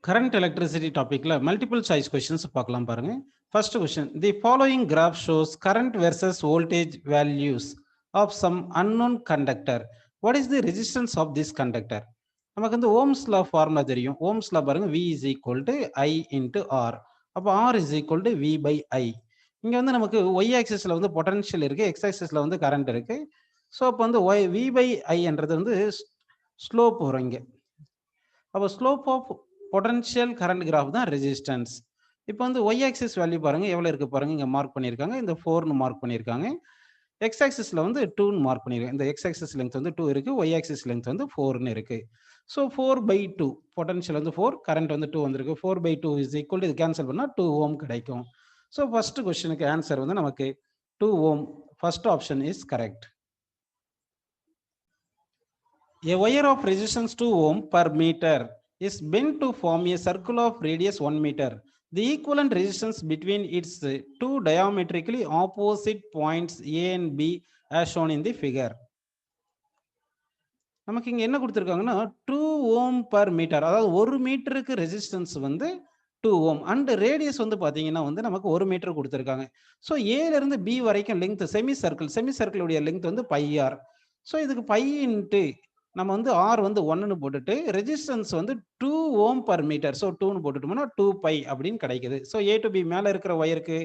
Current electricity topic la multiple choice questions பார்க்கலாம் பாருங்க. First question, the following graph shows current versus voltage values of some unknown conductor. What is the resistance of this conductor? நமக்கு வந்து Ohm's law formula தெரியும். Ohm's law பாருங்க, V is equal to I into R. அப்போ R is equal to V by I. இங்க வந்து நமக்கு y ஆக்சிஸ்ல வந்து potential இருக்கு, x ஆக்சிஸ்ல வந்து கரண்ட் இருக்கு. ஸோ அப்போ வந்து V by I என்றது வந்து ஸ்லோப் வரும் இங்க. அப்போ slope of potential current graph தான் ரெசிஸ்டன்ஸ். இப்போ வந்து ஒய் ஆக்சிஸ் வேல்யூ பாருங்க எவ்வளோ இருக்கு பாருங்க, இங்கே மார்க் பண்ணியிருக்காங்க. இந்த 4ன்னு மார்க் பண்ணியிருக்காங்க. எக்ஸ் ஆக்சிஸ்ல வந்து 2ன்னு மார்க் பண்ணியிருக்காங்க. இந்த எக்ஸ் ஆக்சிஸ் லென்த் வந்து 2 இருக்கு, ஒய் ஆக்சிஸ் லென்த் வந்து 4ன்னு இருக்கு. ஸோ 4/2 பொட்டன்ஷியல் வந்து 4, கரண்ட் வந்து 2 வந்திருக்கு. 4/2 இஸ் ஈக்குவல், இது கேன்சல் பண்ணால் 2 ஓம் கிடைக்கும். ஸோ ஃபர்ஸ்ட் கொஸ்டினுக்கு ஆன்சர் வந்து நமக்கு 2 ohm. First option is correct. A wire of resistance 2 ohm per meter is bent to form a circle of radius 1 meter. The equivalent resistance between its two diametrically opposite points A and B as shown in the figure. நமக்கு இங்க என்ன கொடுத்திருக்காங்கன்னா 2 ohm per meter, அதாவது 1 மீட்டருக்கு resistance வந்து 2 ohm and radius வந்து பாத்தீங்கன்னா வந்து நமக்கு 1 மீட்டர் கொடுத்திருக்காங்க. ஸோ ஏல இருந்து பி வரைக்கும் லெங்த் செமி சர்க்கிளுடைய லெங்த் வந்து பை ஆர். ஸோ இதுக்கு பை இன்ட்டு நம்ம வந்து ஆர் வந்து 1ன்னு போட்டுட்டு ரெசிஸ்டன்ஸ் வந்து 2 ஓம் பர் மீட்டர். ஸோ 2ன்னு போட்டுட்டோம்னா 2 பை அப்படின்னு கிடைக்குது. ஸோ ஏ டு பி மேலே இருக்கிற ஒயருக்கு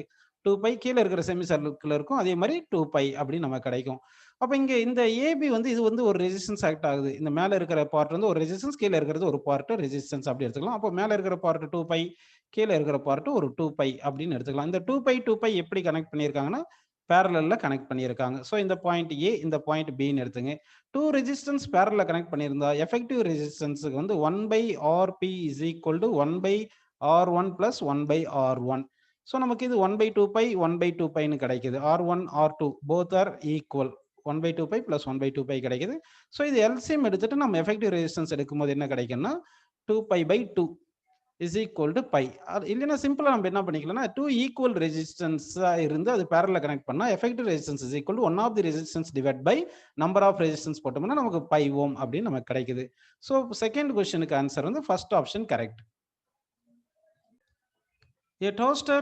2 பை, கீழே இருக்கிற செமி சர்க்கிள் இருக்கும், அதே மாதிரி 2 பை அப்படின்னு நமக்கு கிடைக்கும். அப்போ இங்கே இந்த ஏபி வந்து இது வந்து ஒரு ரெசிஸ்டன்ஸ் ஆக்ட் ஆகுது. இந்த மேலே இருக்கிற பார்ட் வந்து ஒரு ரெசிஸ்டன்ஸ், கீழே இருக்கிறது ஒரு பார்ட் ரெசிஸ்டன்ஸ் அப்படி எடுத்துக்கலாம். அப்போ மேலே இருக்கிற பார்ட் 2 பை, கீழே இருக்கிற பார்ட் ஒரு 2 பை அப்படின்னு எடுத்துக்கலாம். இந்த 2 பை எப்படி கனெக்ட் பண்ணியிருக்காங்கன்னா பேரலல்ல கனெக்ட் பண்ணியிருக்காங்க. ஸோ இந்த பாயிண்ட் ஏ, இந்த பாயிண்ட் பின்னு எடுத்துங்க. 2 ரெசிஸ்டன்ஸ் பேரலல்ல கனெக்ட் பண்ணியிருந்தா எஃபெக்டிவ் ரெசிஸ்டன்ஸுக்கு வந்து 1/RP is equal to 1/R1 plus 1/R1. So நமக்கு இது 1/2 பை 1/2 பைன்னு கிடைக்குது. R1 R2 both are equal. 1/2 by plus 1/2 by கிடைக்குது. ஸோ இது எல்சிஎம் எடுத்துட்டு நம்ம எஃபெக்டிவ் ரெசிஸ்டன்ஸ் எடுக்கும்போது என்ன கிடைக்கும்னா 2 பை/2 is equal to pi. இல்லைன்னா சிம்பிளா நம்ம என்ன பண்ணிக்கலாம்னா 2 ஈக்குவல் ரெசிஸ்டன்ஸா இருந்து அது பேரலல் கனெக்ட் பண்ணா effective resistance is equal to 1 of the resistance divided by number of resistance போட்டோம்னா நமக்கு பை ஓம் அப்படின்னு நமக்கு கிடைக்குது. ஸோ செகண்ட் கொஸ்டினுக்கு ஆன்சர் வந்து first option correct. A toaster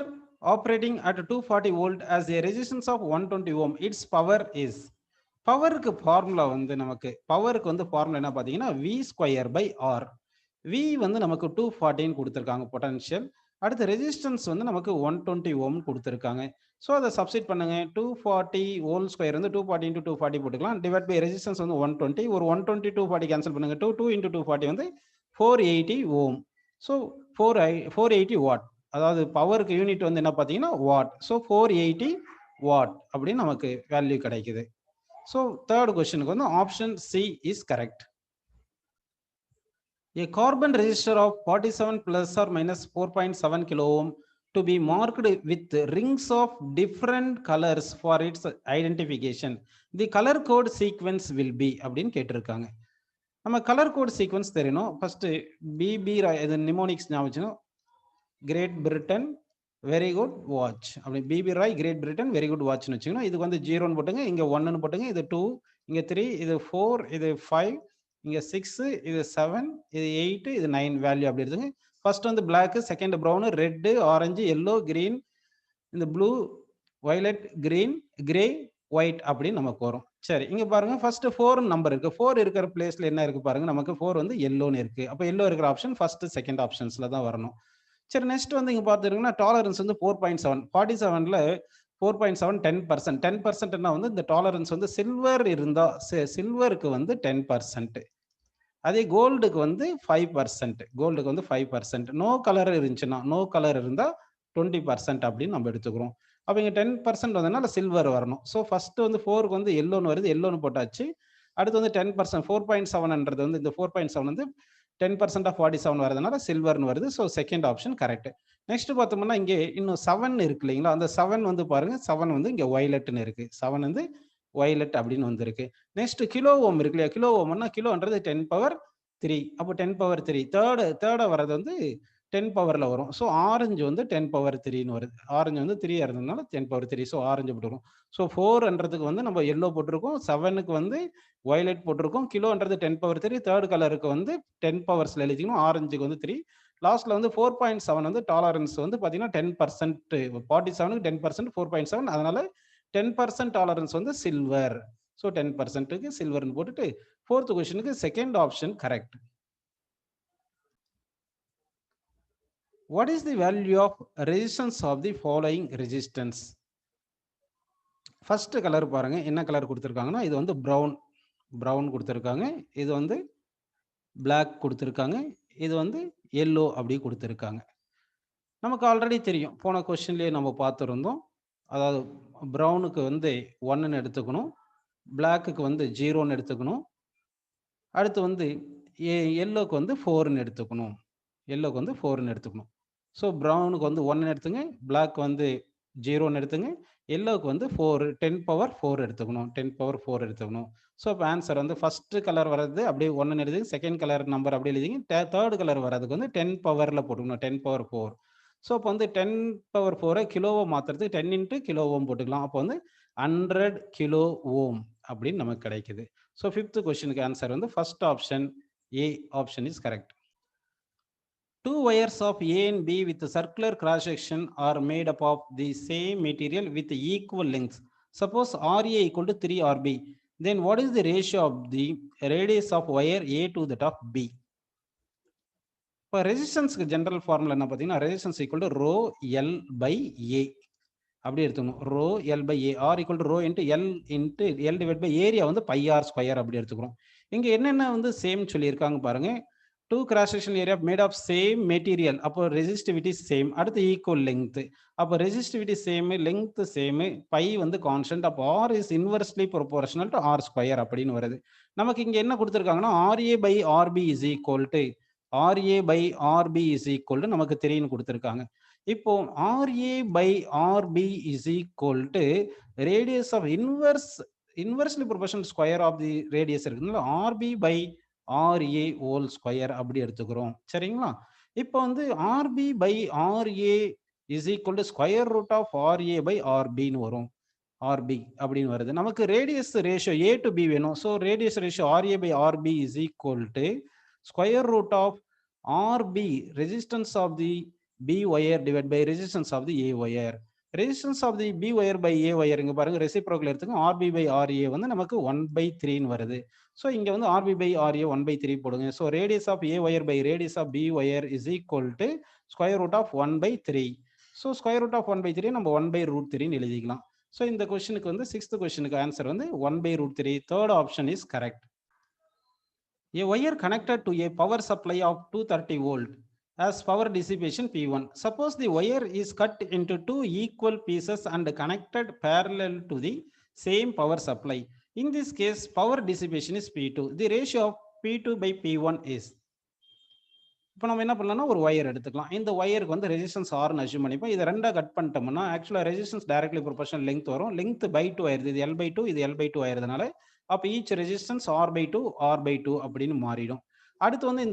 operating at 240 volt as a resistance of 120 ohm, its power is. பவருக்கு formula வந்து நமக்கு பவருக்கு வந்து ஃபார்முலா என்ன பார்த்தீங்கன்னா V square by R. V வந்து நமக்கு 240 கொடுத்துருக்காங்க பொட்டன்ஷியல். அடுத்து ரெசிஸ்டன்ஸ் வந்து நமக்கு 120 ஓம் கொடுத்துருக்காங்க. ஸோ அதை சப்ஸ்டிட் பண்ணுங்க. 240 ஹோல் ஸ்கொயர் வந்து 240 into 240 போட்டுக்கலாம். டிவைட் பை ரெசிஸ்டன்ஸ் வந்து 120. ஒரு 120 240 கேன்சல் பண்ணுங்க. 2 into 240 வந்து 480 ஓம். So 480 what. அதாவது பவருக்கு யூனிட் வந்து என்ன பார்த்தீங்கன்னா வாட். ஸோ 480 வாட் அப்படின்னு நமக்கு வேல்யூ கிடைக்குது. ஸோ தேர்ட் கொஸ்டினுக்கு வந்து option C is correct. A carbon resistor of 47 plus or minus 4.7 kilo ohm to be marked with rings of different colors for its identification. The color code sequence will be அப்படின்னு கேட்டிருக்காங்க. நம்ம colour code sequence தெரியணும். First BB இது mnemonics ஞாபகம், Great Britain very good watch அப்படி, BB ROY Great Britain very good வாட்ச்னு வச்சுக்கணும். இதுக்கு வந்து 0ன்னு போட்டுங்க, இங்க 1ன்னு போட்டுங்க, இது 2, இங்க 3, இது 4, இது 5, இங்க 6, இது 7, இது 8, இது 9 வேல்யூ அப்படி எடுத்துங்க. ஃபர்ஸ்ட் வந்து black, second brown, red, orange, yellow, green, இந்த blue, violet, green, grey, white அப்படின்னு நமக்கு வரும். சரி, இங்க பாருங்க ஃபர்ஸ்ட் 4 நம்பர் இருக்கு. 4 இருக்கிற பிளேஸ்ல என்ன இருக்கு பாருங்க, நமக்கு 4 வந்து எல்லோன்னு இருக்கு. அப்ப எல்லோ இருக்கிற ஆப்ஷன் ஃபர்ஸ்ட் செகண்ட் ஆப்ஷன்ஸ்ல தான் வரணும். சரி, நெக்ஸ்ட் வந்து இங்க பாத்துருங்கன்னா டாலரன்ஸ் வந்து 4.7, 47ல 4.7 10%. 10%னா வந்து இந்த டாலரன்ஸ் வந்து சில்வர் இருந்தா சில்வருக்கு வந்து 10%, அதே கோல்டுக்கு வந்து 5%. கோல்டுக்கு வந்து 5%. நோ கலர் இருந்துச்சுன்னா, நோ கலர் இருந்தா 20% அப்படின்னு நம்ம எடுத்துக்கிறோம். அப்ப இங்க 10% வந்ததுனால சில்வர் வரணும். ஸோ ஃபர்ஸ்ட் வந்து 4க்கு வந்து எல்லோன்னு வருது, எல்லோன்னு போட்டாச்சு. அடுத்து வந்து 10%, 4.7ன்றது வந்து இந்த 4.7 வந்து 10% ஆஃப் 47 வரதுனால சில்வர்னு வருது. So second option correct. Next பார்த்தோம்னா இங்கே இன்னும் 7 இருக்கு இல்லைங்களா, அந்த 7 வந்து பாருங்க, 7 வந்து இங்க வயலட்னு இருக்கு. 7 வந்து வயலட் அப்படின்னு வந்திருக்கு. நெக்ஸ்ட் கிலோ ஓம் இருக்கு இல்லையா, கிலோ ஓம்னா கிலோன்றது 10^3. அப்போ 10^3 தேர்டா வர்றது வந்து 10 பவர்ல வரும். ஸோ ஆரஞ்சு வந்து 10^3ன்னு வருது. ஆரஞ்சு வந்து 3 இருந்ததுனால 10^3. ஸோ ஆரஞ்சு போட்டுரும். ஸோ 4ன்றதுக்கு வந்து நம்ம எல்லோ போட்டிருக்கோம், 7க்கு வந்து வயலட் போட்டிருக்கோம், கிலோன்றது 10^3, தேர்ட் கலருக்கு வந்து 10 பவர்ஸ்ல எழுதிக்கணும், ஆரஞ்சுக்கு வந்து 3, லாஸ்ட்ல வந்து 4.7 வந்து டாலரன்ஸ் வந்து பார்த்தீங்கன்னா 10%, 47க்கு 10%, 4.7, அதனால 10% டாலரன்ஸ் வந்து சில்வர். ஸோ 10%க்கு சில்வர்னு போட்டுட்டு 4th கொஸ்டினுக்கு second option correct. What is the value of resistance of the following resistance? First colour பாருங்க, என்ன கலர் கொடுத்துருக்காங்கன்னா இது வந்து ப்ரௌன் கொடுத்துருக்காங்க, இது வந்து பிளாக் கொடுத்துருக்காங்க, இது வந்து எல்லோ அப்படி கொடுத்துருக்காங்க. நமக்கு ஆல்ரெடி தெரியும், போன கொஸ்டின்லேயே நம்ம பார்த்துருந்தோம். அதாவது ப்ரௌனுக்கு வந்து 1ன்னு எடுத்துக்கணும், பிளாக்குக்கு வந்து 0ன்னு எடுத்துக்கணும், அடுத்து வந்து எல்லோக்கு வந்து 4ன்னு எடுத்துக்கணும். ஸோ ப்ரௌனுக்கு வந்து 1ன்னு எடுத்துங்க, பிளாக் வந்து 0ன்னு எடுத்துங்க, எல்லோவுக்கு வந்து 10^4 எடுத்துக்கணும், 10^4 எடுத்துக்கணும். ஸோ இப்போ ஆன்சர் வந்து ஃபர்ஸ்ட் கலர் வர்றது அப்படியே 1ன்னு எழுதிங்க, செகண்ட் கலர் நம்பர் அப்படியே எழுதிங்க, தேர்ட் கலர் வர்றதுக்கு வந்து 10 பவரில் போட்டுக்கணும், 10^4. ஸோ இப்போ வந்து 10^4 கிலோவை மாற்றுறதுக்கு 10 into கிலோ ஓம் போட்டுக்கலாம். அப்போ வந்து 100 கிலோ ஓம் அப்படின்னு நமக்கு கிடைக்குது. ஸோ 5th கொஸ்டினுக்கு ஆன்சர் வந்து first option A option is correct. Two wires of A and B with circular cross section are made up of the same material with equal lengths. Suppose RA equal to 3 RB. Then what is the ratio of the radius of wire A to that of B? இப்போ ரெசிஸ்டன்ஸ்க்கு general formula என்ன பார்த்தீங்கன்னா, resistance equal to rho L by A அப்படி எடுத்துக்கணும். Rho L by A, R equal to rho into L divide by area வந்து by R square அப்படி எடுத்துக்கிறோம். இங்கே என்னென்ன வந்து சேம் சொல்லியிருக்காங்க பாருங்க. 2 cross section area made of same material, அப்போ resistivity same, அடுத்து equal length, அப்போ resistivity same, length same, pi வந்து constant, அப்போ R is inversely proportional to R square அப்படின்னு வருது. நமக்கு இங்க என்ன கொடுத்துருக்காங்கன்னா RA by RB is equal to நமக்கு 3ன்னு கொடுத்துருக்காங்க. இப்போ RA by RB is equal to radius of inversely proportional square of the radius இருக்குதுங்களா, RB by RA whole square அப்படி எடுத்துக்கிறோம். சரிங்களா? இப்போ வந்து RB by RA is equal to square root of RA by RBன்னு வரும். RB அப்படின்னு வருது. நமக்கு radius ratio A to B வேணும். So radius ratio RA by RB is equal to square root of RB resistance of the B wire divided by resistance of the A wire. Resistance of the B wire by A wire இங்க பாருங்க, reciprocal எடுத்துங்க, RB by RA வந்து நமக்கு 1/3ன்னு வருது. So இங்கே வந்து RB by RA 1/3 போடுங்க. So radius of A wire by radius of B wire is equal to square root of 1/3. So square root of 1/3 நம்ம 1/√3ன்னு எழுதிக்கலாம். ஸோ இந்த கொஸ்டினுக்கு வந்து 6th கொஸ்டினுக்கு ஆன்சர் வந்து 1/√3. Third option is correct. A wire connected to a power supply of 230 volt has power dissipation P1. Suppose the wire is cut into 2 equal pieces and connected parallel to the same power supply. In this case, power dissipation is P2. The ratio of P2 by P1 is. இப்போ நம்ம என்ன பண்ணலாம்னா ஒரு wire எடுத்துக்கலாம். இந்த ஒயருக்கு வந்து resistance ஆர்னு assume பண்ணிப்போம். இதை ரெண்டா கட் பண்ணிட்டோம்னா ஆக்சுவலாக ரெசிஸ்டன்ஸ் டைரக்ட்லி ப்ரொபோர்ஷனல் லெங்த் வரும். லெங்த் பை 2 ஆயிருது. இது L/2, இது L/2 ஆயிருதுனால அப்போ ஈச் ரெசிஸ்டன்ஸ் R/2 அப்படின்னு மாறிடும். அடுத்து வந்து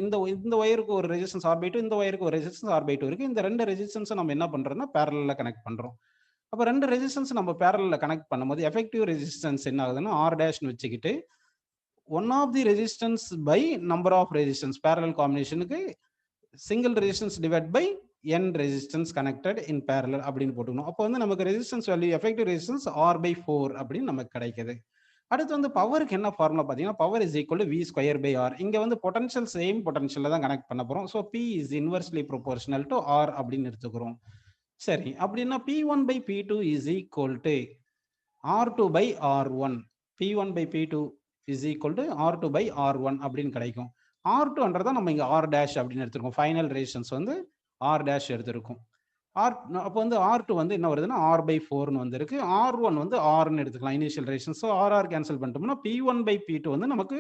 இந்த ஒயருக்கு ஒரு ரெசிஸ்டன்ஸ் R/2, இந்த ஒயருக்கு ஒரு ரெசிஸ்டன்ஸ் R/2 இருக்கு. இந்த ரெண்டு ரெசிஸ்டன்ஸை நம்ம என்ன பண்றோம்னா பேரலல்ல கனெக்ட் பண்றோம். அப்போ ரெண்டு ரெசிஸ்டன்ஸ் நம்ம பேரலல்ல கனெக்ட் பண்ணும்போது எஃபெக்டிவ் ரெசிஸ்டன்ஸ் என்ன ஆகுதுன்னா R' வச்சுக்கிட்டு one of the resistance by number of resistance, parallel காம்பினேஷனுக்கு single resistance divide by n resistance connected in parallel அப்படின்னு போட்டுக்கணும். அப்போ வந்து நமக்கு resistance value effective resistance R/4 அப்படின்னு நமக்கு கிடைக்குது. அடுத்து வந்து பவருக்கு என்ன ஃபார்முலா பார்த்தீங்கன்னா, power is equal to V²/R. இங்க வந்து பொட்டன்ஷியல் சேம் பொட்டன்ஷியல்ல தான் கனெக்ட் பண்ண போறோம். So P is inversely proportional to R அப்படின்னு எடுத்துக்கிறோம். சரி, அப்படின்னா P1 by P2 is equal to R2 by R1. P1 by P2 is equal to R2 by R1 அப்படின்னு கிடைக்கும். R2ன்றதை நம்ம இங்க R' அப்படின்னு எடுத்துருக்கோம். ஃபைனல் ரெசிஸ்டன்ஸ் வந்து R' எடுத்திருக்கும். அப்போ வந்து R2 வந்து என்ன வருதுன்னா R/4ன்னு வந்திருக்கு. R1 வந்து Rன்னு எடுத்துக்கலாம் initial resistance. So RR cancel பண்ணிட்டோம்னா P1 by P2 வந்து நமக்கு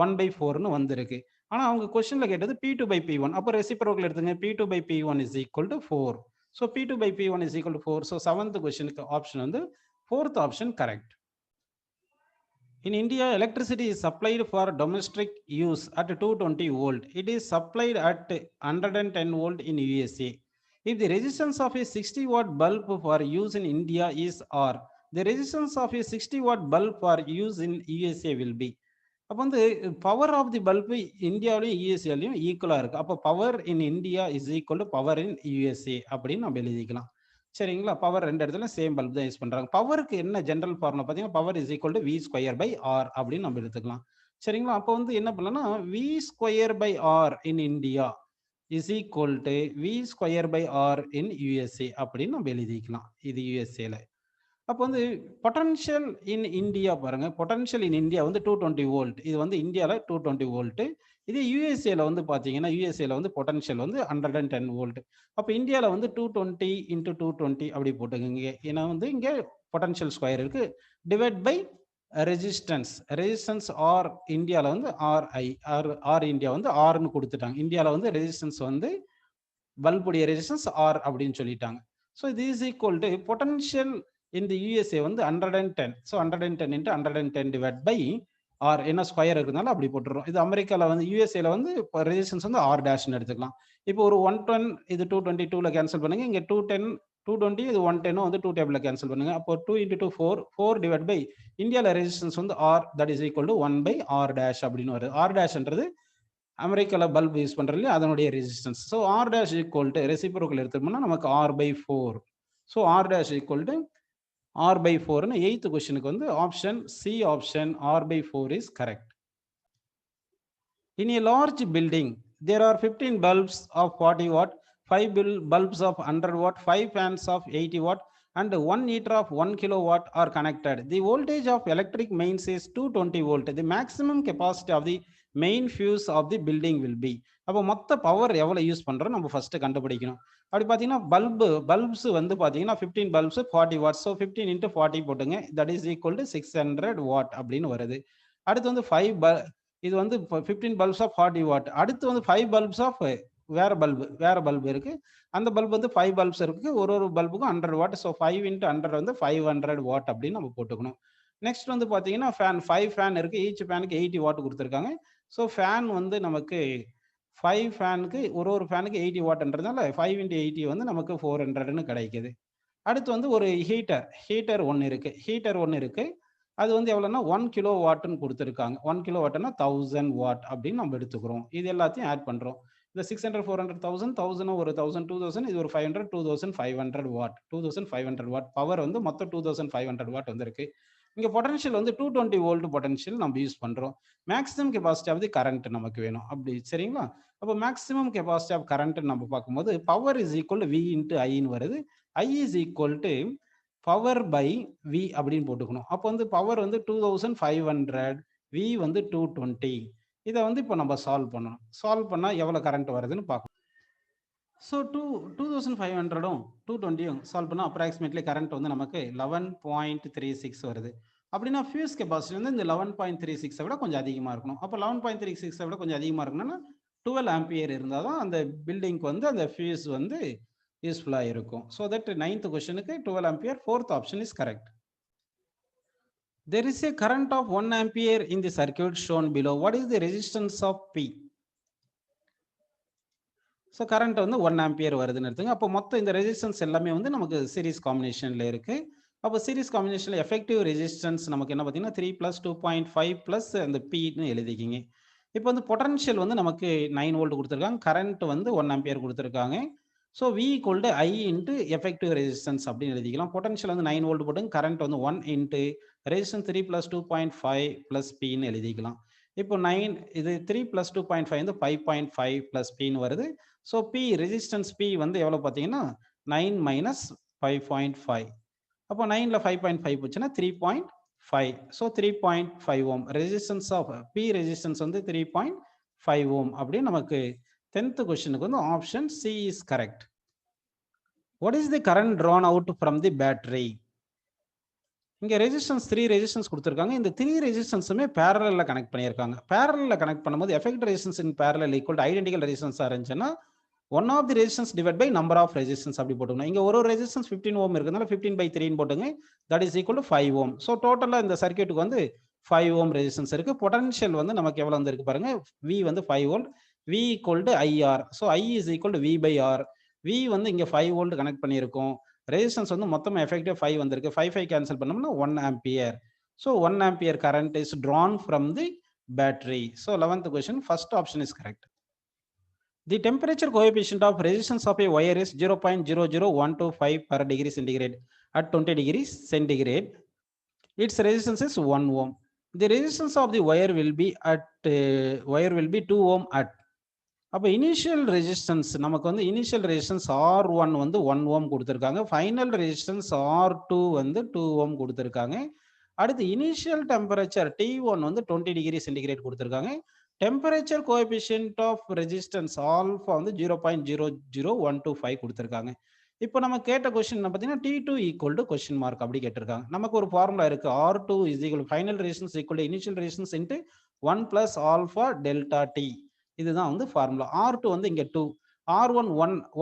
1/4ன்னு வந்திருக்கு. ஆனா அவங்க கொஸ்டின்ல கேட்டது P2 by P1. அப்போ ரெசிப்ரோக்கல் எடுத்துங்க, P2 by P1 is equal to 4. So P2 by P1 is equal to 4. So 7th questionக்கு option வந்து 4th option correct. In India, electricity is supplied for domestic use at 220 volt. It is supplied at 110 volt in USA. If the resistance of a 60 watt bulb for use in India is R, the resistance of a 60 watt bulb for use in USA will be. அப்போ வந்து power of the bulb இந்தியாவிலையும் யூஎஸ்ஏலையும் ஈக்குவலாக இருக்குது. அப்போ power in India is equal to power in USA அப்படின்னு நம்ம எழுதிக்கலாம். சரிங்களா? பவர் ரெண்டு இடத்துல சேம் பல்ப் தான் யூஸ் பண்ணுறாங்க. பவருக்கு என்ன ஜென்ரல் ஃபார்முலா பார்த்தீங்கன்னா power is equal to V square by R அப்படின்னு நம்ம எடுத்துக்கலாம். சரிங்களா? அப்போ வந்து என்ன பண்ணலாம்னா V square by R in India is equal to V square by R in USA அப்படின்னு நம்ம எழுதிக்கலாம். இது யூஎஸ்ஏல. அப்போ வந்து பொட்டன்ஷியல் இன் இந்தியா பாருங்க, பொட்டன்ஷியல் இன் இந்தியா வந்து 220 வோல்ட். இது வந்து இந்தியாவில் 220 வோல்ட். இது யூஎஸ்ஏல வந்து பார்த்தீங்கன்னா யூஎஸ்ஏல வந்து பொட்டன்ஷியல் வந்து 110 வோல்ட். அப்போ இந்தியாவில் வந்து 220 இன்ட்டு 220 அப்படி போட்டுக்கோங்க. ஏன்னா வந்து இங்கே பொட்டன்ஷியல் ஸ்கொயர் இருக்கு divide by resistance. Resistance R இந்தியாவில் வந்து ஆர்ஐ ஆர் இந்தியா வந்து ஆர்னு கொடுத்துட்டாங்க. இந்தியாவில் வந்து ரெசிஸ்டன்ஸ் வந்து பல்புடைய ரெசிஸ்டன்ஸ் ஆர் அப்படின்னு சொல்லிட்டாங்க. ஸோ இது இஸ் ஈக்குவல் டு பொட்டன்ஷியல் இந்த யூஎஸ்ஏ வந்து 110. So 110 into 110 divide by R என்ன ஸ்கொயர் இருக்கிறதுனால அப்படி போட்டுறோம். இது அமெரிக்காவில் வந்து யூஎஸ்ஏல வந்து இப்போ ரெசிஸ்டன்ஸ் வந்து ஆர் டேஷ்னு எடுத்துக்கலாம். இப்போ ஒரு 110 இது 222ல கேன்சல் பண்ணுங்க. இங்கே 210 220 இது 110 வந்து 2 டேபிளில் கேன்சல் பண்ணுங்க. அப்போ 2 இன்ட்டு 2 4 4 டிவைட் பை இந்தியாவில் ரெசிஸ்டன்ஸ் வந்து R that is equal to 1 by R dash அப்படின்னு வருது. ஆர் டேஷ்ன்றது அமெரிக்காவில் பல்ப் யூஸ் பண்ணுறது அதனுடைய resistance. So R dash equal to reciprocal எடுத்துட்டோம்னா நமக்கு R by 4. So R dash equal to R by 4ன்னு 8th கொஸ்டினுக்கு வந்து option C option R by 4 is correct. In a large building, there are 15 bulbs of 40 watt, 5 bulbs of 100 watt, 5 fans of 80 watt, and 1 heater of 1 kilowatt are connected. The voltage of electric mains is 220 volt. The maximum capacity of the main fuse of the building will be. அப்போ மொத்த power எவ்வளோ use பண்ணுறோம் நம்ம first கண்டுபிடிக்கணும். அப்படி பார்த்தீங்கன்னா bulbs வந்து பார்த்தீங்கன்னா 15 பல்ப்ஸ் 40 வாட். ஸோ 15 இன்ட்டு 40 போட்டுங்க. That is equal to 600 what அப்படின்னு வருது. அடுத்து வந்து இது வந்து 15 பல்ப்ஸ் ஆஃப் 40 வாட். அடுத்து வந்து 5 பல்ப்ஸ் ஆஃப் வேற பல்பு இருக்கு. அந்த பல்பு வந்து 5 பல்ப்ஸ் இருக்கு. ஒரு பல்புக்கும் 100 வாட். ஸோ 5 இன்ட்டு 100 வந்து 500 வாட் அப்படின்னு நம்ம போட்டுக்கணும். நெக்ஸ்ட் வந்து பார்த்தீங்கன்னா ஃபேன் 5 ஃபேன் இருக்கு. ஈச் ஃபேனுக்கு 80 வாட் கொடுத்துருக்காங்க. ஸோ ஃபேன் வந்து நமக்கு 5 ஃபேனுக்கு ஒரு ஃபேனுக்கு 80 வாட்ன்றதுனால 5 இன்ட்டு 80 வந்து நமக்கு 400ன்னு கிடைக்குது. அடுத்து வந்து ஒரு ஹீட்டர் ஒன்று இருக்கு. அது வந்து எவ்வளோன்னா 1 கிலோ வாட்னு கொடுத்துருக்காங்க. 1 கிலோ வாட்னா 1000 வாட் அப்படின்னு நம்ம எடுத்துக்கிறோம். இது எல்லாத்தையும் ஆட் பண்ணுறோம். இந்த 600 400 1000 ஒரு 1000 2000 இது ஒரு 500 2500 வாட். 2500 வாட் பவர் வந்து மொத்தம் 2500 வாட் வந்திருக்கு. இங்கே பொட்டன்ஷியல் வந்து 220 வோல்ட் பொட்டன்ஷியல் நம்ம யூஸ் பண்ணுறோம். Maximum capacity of the current நமக்கு வேணும் அப்படி சரிங்களா? அப்போ மேக்ஸிமம் கெப்பாசிட்டி ஆஃப் கரண்ட் நம்ம பார்க்கும்போது power is equal to V into ஐன்னு வருது. I is equal to power by V அப்படின்னு போட்டுக்கணும். அப்போ வந்து பவர் வந்து 2500, வி வந்து 220. இதை வந்து இப்போ நம்ம சால்வ் பண்ணணும். சால்வ் பண்ணால் எவ்வளோ கரண்ட் வருதுன்னு பார்க்கணும். ஸோ 2500ம் 220யும் சால்வ் பண்ணால் அப்ராக்சிமேட்லி கரண்ட் வந்து நமக்கு 11.36 வருது. அப்படின்னா ஃபியூஸ் கெப்பாசிட்டி வந்து இந்த 11.36 விட கொஞ்சம் அதிகமாக இருக்கணும். அப்போ 11.36 விட கொஞ்சம் அதிகமாக இருக்கணும்னா 12 ஆம்பியர் இருந்தால் தான் அந்த பில்டிங்க்கு வந்து அந்த ஃபியூஸ் வந்து யூஸ்ஃபுல்லாக இருக்கும். ஸோ தட் 9th கொஸ்டினுக்கு 12 ampere 4th option is correct. There is a current of 1 ampere in the circuit shown below. What is the resistance of P? So current வந்து 1 ஆம்பியர் வருதுன்னு எடுத்துங்க. அப்போ மொத்தம் இந்த ரெசிஸ்டன்ஸ் எல்லாமே வந்து நமக்கு சீரிஸ் காம்பினேஷனில் இருக்குது. அப்போ சீரிஸ் காம்பினேஷனில் எஃபெக்டிவ் ரெசிஸ்டன்ஸ் நமக்கு என்ன பார்த்தீங்கன்னா 3 + 2.5 + அந்த Pன்னு எழுதிக்கிங்க. இப்போ வந்து பொட்டன்ஷியல் வந்து நமக்கு 9 வோல்ட் கொடுத்துருக்காங்க. கரண்ட் வந்து 1 ஆம்பியர் கொடுத்துருக்காங்க. So V = I into effective resistance அப்படின்னு எழுதிக்கலாம். பொட்டன்ஷியல் வந்து 9 வோல்ட் போட்டு கரண்ட் வந்து 1 இன்ட்டு ரெசிஸ்டன்ஸ் 3 + 2.5 + Pன்னு எழுதிக்கலாம். இப்போ 9 இது 3 + 2.5 வந்து 5.5 + Pன்னு வருது. ஸோ P ரெசிஸ்டன்ஸ் P வந்து எவ்வளோ பார்த்தீங்கன்னா 9 - 5.5. அப்போ 9ல் 5.5 போச்சுன்னா 3.5. So 3.5 ohm resistance of P resistance வந்து 3.5 ஓம் அப்படின்னு நமக்கு 10th கொஸ்டினுக்கு வந்து option C is correct. What is the current drawn out from the battery? இங்கே ரெசிஸ்டன்ஸ் 3 ரெசிஸ்டன்ஸ் கொடுத்துருக்காங்க. இந்த 3 ரெசிஸ்டன்ஸுமே பேரலில் கனெக்ட் பண்ணியிருக்காங்க. பேரலில் கனெக்ட் பண்ணும்போது effect resistance in parallel equal to identical ரெசிஸ்டன்ஸாக இருந்துச்சுன்னா 1 of the resistance divide by number of resistance அப்படி போட்டுக்கணும். இங்கே ஒரு ரெசிஸ்டன்ஸ் 15 ஓம் இருக்கிறதுனால 15/3 போட்டுங்க. That is equal to 5 ohm. So டோட்டலாக இந்த சர்க்கியூட்டுக்கு வந்து 5 ஓம் ரெசிஸ்டன்ஸ் இருக்குது. பொட்டன்ஷியல் வந்து நமக்கு எவ்வளோ வந்துருக்கு பாருங்க. V வந்து 5 volt. V = IR. So I is equal to V/R. V வந்து இங்கே 5 வோல்ட் கனெக்ட் பண்ணியிருக்கோம். ரெசிஸ்டன்ஸ் வந்து மொத்தம் எஃபெக்டிவ் 5 வந்திருக்கு. 5 கேன்சல் பண்ணோம்னா 1 ampere. So 1 ampere current is Tran from the battery. So 11th question, first option is correct. The temperature coefficient of resistance of a wire is 0.00125 per degree centigrade at 20 degrees centigrade. Its resistance is 1 ohm. The resistance of the wire will be 2 ohm at. அப்போ initial resistance நமக்கு வந்து initial resistance R1 வந்து 1 ஓம் கொடுத்துருக்காங்க, final resistance R2 வந்து 2 ஓம் கொடுத்துருக்காங்க. அடுத்து initial temperature T1 வந்து 20 degree centigrade கொடுத்துருக்காங்க. Temperature coefficient of resistance alpha வந்து 0.00125 கொடுத்துருக்காங்க. இப்போ நம்ம கேட்ட கொஸ்டின் பார்த்தீங்கன்னா T2 equal to question mark அப்படி கேட்டிருக்காங்க. நமக்கு ஒரு ஃபார்முலா இருக்கு, R2 is equal final resistance equal to initial resistance into 1 plus alpha delta D. இதுதான் வந்து ஃபார்முலா. R2 வந்து இங்க 2, R1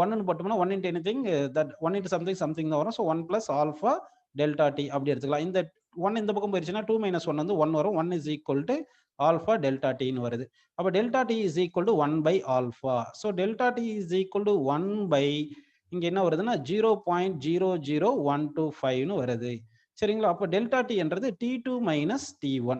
1 போட்டோம்னா 1 into anything that 1 into something தான் வரும். So 1 plus alpha delta D அப்படி எடுத்துக்கலாம். இந்த 1 இந்த பக்கம் போயிருச்சுன்னா 2 மைனஸ் 1 வந்து 1 வரும். 1 is equal to alpha delta டின்னு வருது. அப்போ delta T is equal to 1 by alpha. So delta T is equal to 1 by இங்க என்ன வருதுன்னா 0.00125ன்னு வருது. சரிங்களா? அப்போ டெல்டா டி என்றது T2 minus T1,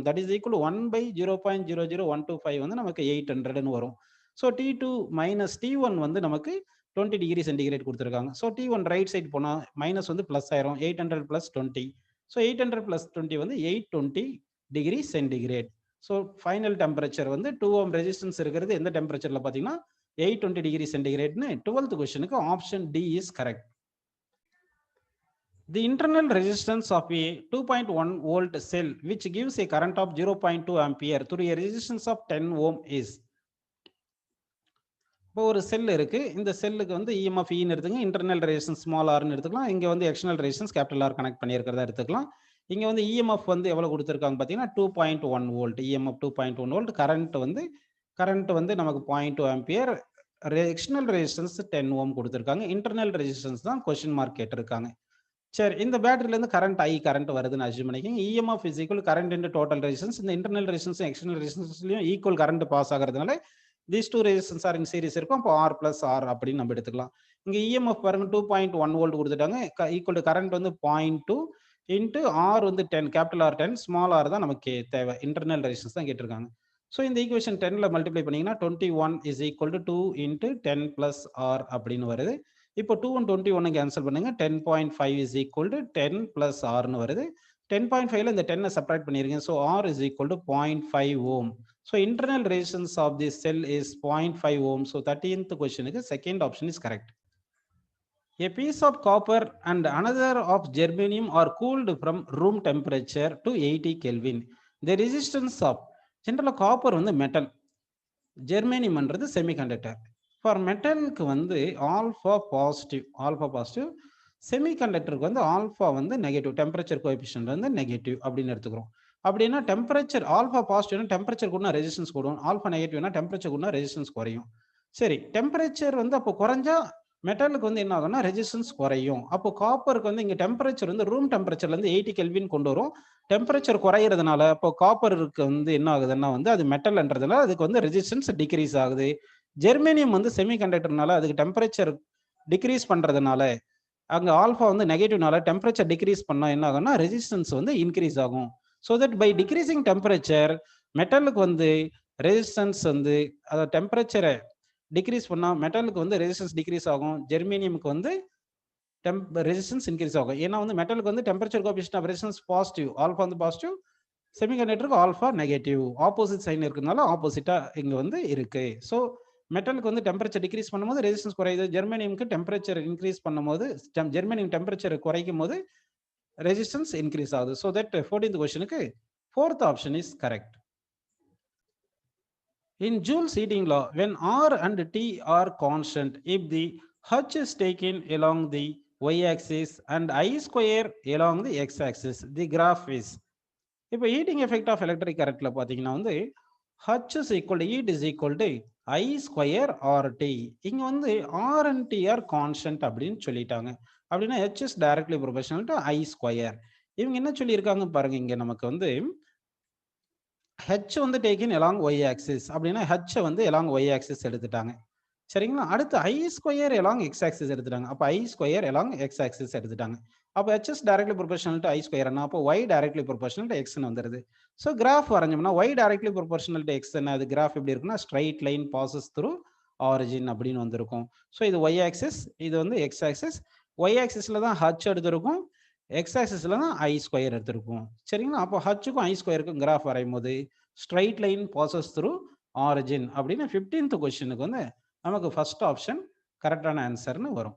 that is equal 1 by 0.00125 வந்து நமக்கு 800ன்னு வரும். ஸோ T2 மைனஸ் T1 வந்து நமக்கு 20 டிகிரி சென்டிகிரேட் கொடுத்துருக்காங்க. ஸோ T1 ரைட் சைடு போனால் மைனஸ் வந்து பிளஸ் ஆயிரும், 800 பிளஸ் 20. ஸோ 800 பிளஸ் 20 வந்து 820 degree centigrade. So final temperature வந்து 2 ஓம் ரெசிஸ்டன்ஸ் இருக்கிறது எந்த டெம்பரேச்சர்ல பார்த்தீங்கன்னா 820 டிகிரி சென்டிகிரேட்னு 12th கொஸ்டினுக்கு option D is correct. The internal resistance of a 2.1 volt cell which gives a current of 0.2 ampere through a resistance of 10 ohm is. இப்போ ஒரு செல் இருக்கு, இந்த செல்லுக்கு வந்து EMF ன்னு எடுத்துங்க, இன்டர்னல் ரெசிஸ்டன்ஸ் ஸ்மால் ஆர்னு எடுத்துக்கலாம், இங்க வந்து external resistance capital R connect பண்ணியிருக்கிறதா எடுத்துக்கலாம். இங்க வந்து EMF வந்து எவ்வளவு கொடுத்துருக்காங்க பார்த்தீங்கன்னா 2.1 வோல்ட், EMF 2.1 வோல்ட், கரண்ட் வந்து நமக்கு 0.2 ஆம்பியர், எக்ஸ்டர்னல் ரெசிஸ்டன்ஸ் 10 ஓம் கொடுத்துருக்காங்க, இன்டர்னல் ரெசிஸ்டன்ஸ் தான் கொஸ்டின் மார்க் கேட்டிருக்காங்க. சரி, இந்த பேட்டரியில இருந்து கரண்ட் வருதுன்னு அஸ்யூம் பண்ணிக்கோங்க. EMF is equal current into total resistance. இந்த இன்டர்னல் ரெசிஸ்டன்ஸ் எக்ஸ்டர்னல் ரெசிஸ்டன்ஸ்லயும் ஈக்குவல் கரண்ட் பாஸ் ஆகிறதுனால these two resistance are in series இருக்கும். அப்போ R plus R அப்படின்னு நம்ம எடுத்துக்கலாம். இங்க EMF பாருங்க 2.1 வோல்ட் கொடுத்துட்டாங்க, ஈக்குவல் டு கரண்ட் வந்து 0.2 இன்டு R வந்து 10, கேபிட்டல் R 10, ஸ்மால் R தான் நமக்கு தேவை, இன்டர்னல் ரெசிஸ்டன்ஸ் தான் கேட்டிருக்காங்க. ஸோ இந்த ஈக்குவேஷன் 10ல மல்டிப்ளை பண்ணீங்கன்னா 21 is equal to 2 into 10 plus R அப்படின்னு வருது. இப்போ 2 and 21 கேன்சல் பண்ணுங்க, 10.5 இஸ் ஈக்குவல் டு 10 பிளஸ் ஆர்னு வருது. 10.5ல இந்த 10 சப்ட்ராக்ட் பண்ணிருக்கீங்க. So R is equal to 0.5 ohm. So internal resistance of the cell is 0.5 ohm. So 13th கொஸ்டினுக்கு second option is correct. A piece of copper and another of germanium are cooled from room temperature to 80 Kelvin. The resistance of ஜென்ரலாக copper வந்து metal, germanium என்றது semiconductor. For மெட்டலுக்கு வந்து alpha positive, செமிகண்டக்டருக்கு வந்து alpha வந்து negative, temperature coefficient வந்து negative அப்படின்னு எடுத்துக்கிறோம். அப்படின்னா டெம்பரேச்சர் ஆல்ஃபா பாசிட்டிவ்னா டெம்பரேச்சர் கூடனா ரெசிஸ்டன்ஸ் கூடும், ஆல்ஃபா நெகட்டிவ்னா டெம்பரேச்சர் கூடனா ரெசிஸ்டன்ஸ் குறையும். சரி, டெம்பரேச்சர் வந்து அப்போ குறைஞ்சா மெட்டலுக்கு வந்து என்ன ஆகும்னா ரெசிஸ்டன்ஸ் குறையும். அப்போ காப்பருக்கு வந்து இங்க டெம்பரேச்சர் வந்து ரூம் டெம்பரேச்சர்ல இருந்து 80 கெல்வின் கொண்டு வரும். டெம்பரேச்சர் குறையிறதுனால அப்போ காப்பருக்கு வந்து என்ன ஆகுதுன்னா வந்து அது மெட்டல்ன்றதுனால அதுக்கு வந்து ரெசிஸ்டன்ஸ் டிக்ரீஸ் ஆகுது. ஜெர்மேனியம் வந்து செமிகண்டக்டர்னால அதுக்கு டெம்பரேச்சர் டிக்ரீஸ் பண்றதுனால அங்க ஆல்ஃபா வந்து நெகட்டிவ்னால டெம்பரேச்சர் டிக்ரீஸ் பண்ணா என்ன ஆகும்னா ரெசிஸ்டன்ஸ் வந்து இன்க்ரீஸ் ஆகும். So that by decreasing temperature மெட்டலுக்கு வந்து ரெசிஸ்டன்ஸ் வந்து அதை டெம்பரேச்சரை டிக்ரீஸ் பண்ணா மெட்டலுக்கு வந்து ரெசிஸ்டன்ஸ் டிக்ரீஸ் ஆகும், ஜெர்மேனியமுக்கு வந்து ரெசிஸ்டன்ஸ் இன்க்ரீஸ் ஆகும். ஏன்னா வந்து மெட்டலுக்கு வந்து temperature coefficient of resistance positive, alpha வந்து பாசிட்டிவ், செமிகண்டக்டருக்கு ஆல்ஃபா நெகட்டிவ், ஆப்போசிட் சைன் இருக்கிறதுனால ஆப்போசிட்டா இங்க வந்து இருக்கு. ஸோ மெட்டலுக்கு வந்து டெம்பரேச்சர் டிக்ரீஸ் பண்ணும்போது ரெசிஸ்டன்ஸ் குறையுது, ஜெர்மேனியமுக்கு டெம்பரேச்சர் இன்க்ரீஸ் பண்ணும்போது ஜெர்மேனியம் டெம்பரேச்சர் குறைக்கும் போது ரெசிஸ்டன்ஸ் இன்க்ரீஸ் ஆகுது. ஸோ தட் 14th கொஸ்டினுக்கு 4th option is correct. In Joule's heating law, when R and T are constant, if the H is taken along the y-axis and I square along the x-axis, the graph is. இப்போ heating effect of electric கரண்ட்ல பார்த்தீங்கன்னா வந்து H is equal to heat is equal to I square RT. இங்க வந்து R and T are constant அப்படின்னு சொல்லிட்டாங்க. அப்படின்னா H is directly proportional to I square. இவங்க என்ன சொல்லியிருக்காங்க பாருங்க, இங்க நமக்கு வந்து H வந்து taken along y axis அப்படின்னா H வந்து along y axis எடுத்துட்டாங்க. சரிங்களா? அடுத்து I square along x axis எடுத்துட்டாங்க. அப்ப I square along x axis எடுத்துட்டாங்க. அப்ப HS directly proportional to I square என்ன? அப்போ y directly proportional to x ன்னு வந்துருது. ஸோ கிராஃப் வரைஞ்சோம்னா y directly proportional to x என்ன? அது கிராஃப் எப்படி இருக்குன்னா straight line passes through origin அப்படின்னு வந்திருக்கும். ஸோ இது y axis, இது வந்து x axis. y axisல தான் h எடுத்திருக்கும், x axisல தான் I ஸ்கொயர் எடுத்திருக்கும். சரிங்களா? அப்போ hக்கும் I ஸ்கொயருக்கும் கிராஃப் வரையும் போது straight line passes through origin அப்படின்னு 15th கொஸ்டினுக்கு வந்து நமக்கு ஃபர்ஸ்ட் ஆப்ஷன் கரெக்டான ஆன்சர்னு வரும்.